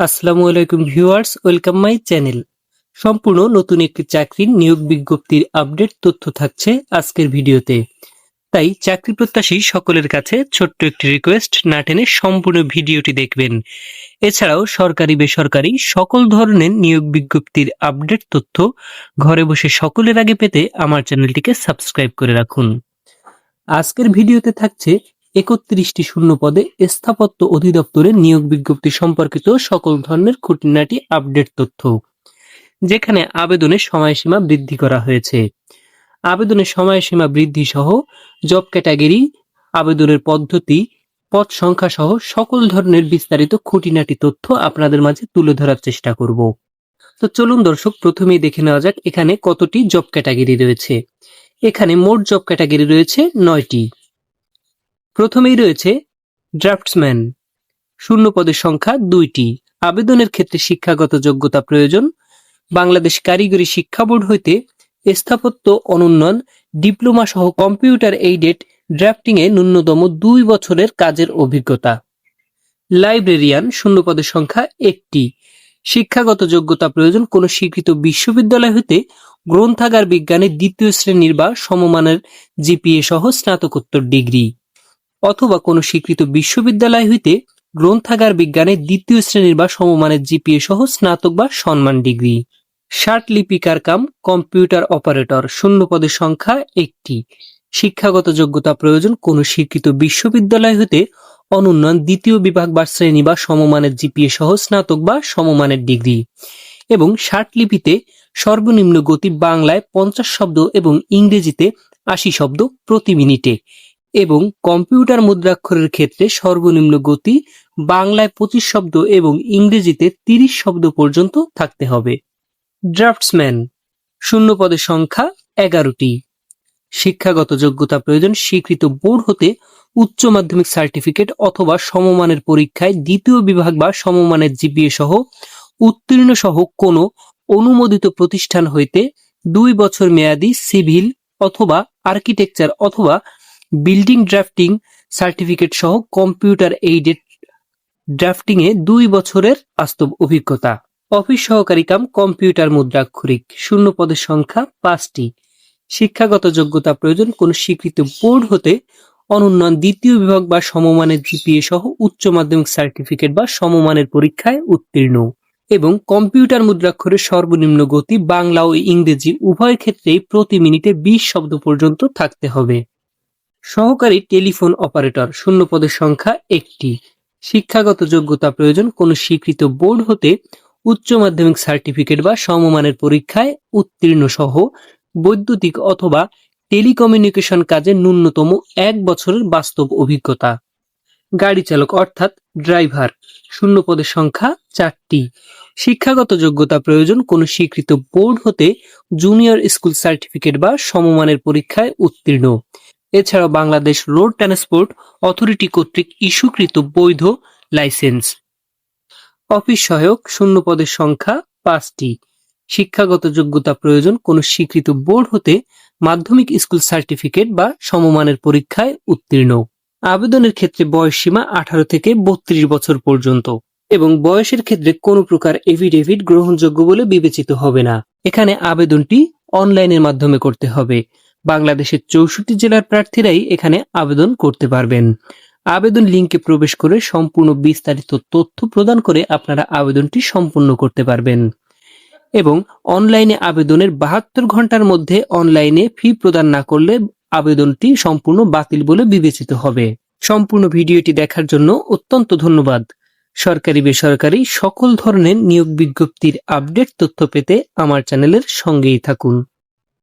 আসসালামু আলাইকুম viewers, welcome my channel. সম্পূর্ণ নতুন একটি চাকরির নিয়োগ বিজ্ঞপ্তির আপডেট তথ্য থাকছে আজকের ভিডিওতে। তাই চাকরি প্রত্যাশী সকলের কাছে ছোট্ট একটি রিকোয়েস্ট, না টেনে সম্পূর্ণ ভিডিওটি দেখবেন। এছাড়াও সরকারি বেসরকারি সকল ধরনের নিয়োগ বিজ্ঞপ্তির আপডেট তথ্য ঘরে বসে সকলের আগে পেতে আমার চ্যানেলটিকে সাবস্ক্রাইব করে রাখুন। আজকের ভিডিওতে থাকছে ৩১টি শূন্য পদে স্থাপত্য অধিদপ্তরের নিয়োগ বিজ্ঞপ্তি সম্পর্কিত সকল ধরনের খুঁটিনাটি আপডেট তথ্য, যেখানে আবেদনের সময়সীমা বৃদ্ধি করা হয়েছে। আবেদনের সময়সীমা বৃদ্ধি সহ জব ক্যাটাগরি, আবেদনের পদ্ধতি, পদ সংখ্যা সহ সকল ধরনের বিস্তারিত খুঁটিনাটি তথ্য আপনাদের মাঝে তুলে ধরার চেষ্টা করব। তো চলুন দর্শক, প্রথমেই দেখে নেওয়া যাক এখানে কতটি জব ক্যাটাগরি রয়েছে। এখানে মোট জব ক্যাটাগরি রয়েছে 9টি। প্রথমেই রয়েছে ড্রাফটসম্যান, শূন্য পদের সংখ্যা 2টি। আবেদনের ক্ষেত্রে শিক্ষাগত যোগ্যতা প্রয়োজন। বাংলাদেশ কারিগরি শিক্ষা বোর্ড হইতে স্থাপত্য অনুন্নয়ন ডিপ্লোমা সহ কম্পিউটার এইডেড ড্রাফটিং এ ন্যূনতম 2 বছরের কাজের অভিজ্ঞতা। লাইব্রেরিয়ান, শূন্য পদের সংখ্যা 1টি। শিক্ষাগত যোগ্যতা প্রয়োজন। কোন স্বীকৃত বিশ্ববিদ্যালয় হইতে গ্রন্থাগার বিজ্ঞানে 2য় শ্রেণীর বা সমমানের জিপিএ সহ স্নাতকোত্তর ডিগ্রি, অথবা কোন স্বীকৃত বিশ্ববিদ্যালয় হইতে গ্রন্থাগার বিজ্ঞানে 2য় শ্রেণীর বা সমমানের জিপিএ সহ স্নাতক বা সম্মান ডিগ্রি। ষাট লিপিকার কাম কম্পিউটার অপারেটর, শূন্য পদের সংখ্যা 1টি। শিক্ষাগত যোগ্যতা প্রয়োজন। কোন স্বীকৃত বিশ্ববিদ্যালয় হইতে অনুন্নয়ন 2য় বিভাগ বা শ্রেণী বা সমমানের জিপিএ সহ স্নাতক বা সমমানের ডিগ্রি, এবং ষাট লিপিতে সর্বনিম্ন গতি বাংলায় 50 শব্দ এবং ইংরেজিতে 80 শব্দ প্রতি মিনিটে, এবং কম্পিউটার মুদ্রাক্ষরের ক্ষেত্রে সর্বনিম্ন গতি বাংলায় 25 শব্দ এবং ইংরেজিতে 30 শব্দ পর্যন্ত থাকতে হবে। ড্রাফটসম্যান, শূন্য পদের সংখ্যা 11টি। শিক্ষাগত যোগ্যতা প্রয়োজন। স্বীকৃত বোর্ড হতে উচ্চ মাধ্যমিক সার্টিফিকেট অথবা সমমানের পরীক্ষায় 2য় বিভাগ বা সমমানের জিপিএ সহ উত্তীর্ণ সহ কোন অনুমোদিত প্রতিষ্ঠান হইতে 2 বছর মেয়াদী সিভিল অথবা আর্কিটেকচার অথবা বিল্ডিং ড্রাফটিং সার্টিফিকেট সহ কম্পিউটার এইডেড ড্রাফটিং এ 2 বছরের বাস্তব অভিজ্ঞতা। অফিস সহকারী কাম কম্পিউটার মুদ্রাক্ষরিক, শূন্য পদের সংখ্যা 5টি। শিক্ষাগত যোগ্যতা প্রয়োজন। কোন স্বীকৃত বোর্ড হতে অনুন্নয়ন 2য় বিভাগ বা সমমানের জিপিএ সহ উচ্চ মাধ্যমিক সার্টিফিকেট বা সমমানের পরীক্ষায় উত্তীর্ণ, এবং কম্পিউটার মুদ্রাক্ষরের সর্বনিম্ন গতি বাংলা ও ইংরেজি উভয় ক্ষেত্রেই প্রতি মিনিটে 20 শব্দ পর্যন্ত থাকতে হবে। সহকারী টেলিফোন অপারেটর, শূন্য পদের সংখ্যা 1টি। শিক্ষাগত যোগ্যতা প্রয়োজন। কোন স্বীকৃত বোর্ড হতে উচ্চ মাধ্যমিক সার্টিফিকেট বা সমমানের পরীক্ষায় উত্তীর্ণ সহ বৈদ্যুতিক অথবা টেলিকমিউনিকেশন কাজে ন্যূনতম 1 বছরের বাস্তব অভিজ্ঞতা। গাড়ি চালক অর্থাৎ ড্রাইভার, শূন্য পদের সংখ্যা 4টি। শিক্ষাগত যোগ্যতা প্রয়োজন। কোন স্বীকৃত বোর্ড হতে জুনিয়র স্কুল সার্টিফিকেট বা সমমানের পরীক্ষায় উত্তীর্ণ, এছাড়াও বাংলাদেশ রোড ট্রান্সপোর্ট অথরিটি কর্তৃক ইস্যুকৃত বৈধ লাইসেন্স। অফিস সহায়ক, শূন্য পদের সংখ্যা 5টি। শিক্ষাগত যোগ্যতা প্রয়োজন। কোন স্বীকৃত বোর্ড হতে মাধ্যমিক স্কুল সার্টিফিকেট বা সমমানের পরীক্ষায় উত্তীর্ণ। আবেদনের ক্ষেত্রে বয়সসীমা 18 থেকে 32 বছর পর্যন্ত, এবং বয়সের ক্ষেত্রে কোনো প্রকার এফিডেভিট গ্রহণযোগ্য বলে বিবেচিত হবে না। এখানে আবেদনটি অনলাইনের মাধ্যমে করতে হবে। বাংলাদেশের 64 জেলার প্রার্থীরাই এখানে আবেদন করতে পারবেন। আবেদন লিংকে প্রবেশ করে সম্পূর্ণ বিস্তারিত তথ্য প্রদান করে আপনারা আবেদনটি সম্পূর্ণ করতে পারবেন, এবং অনলাইনে আবেদনের 72 ঘন্টার মধ্যে অনলাইনে ফি প্রদান না করলে আবেদনটি সম্পূর্ণ বাতিল বলে বিবেচিত হবে। সম্পূর্ণ ভিডিওটি দেখার জন্য অত্যন্ত ধন্যবাদ। সরকারি বেসরকারি সকল ধরনের নিয়োগ বিজ্ঞপ্তির আপডেট তথ্য পেতে আমার চ্যানেলের সঙ্গেই থাকুন।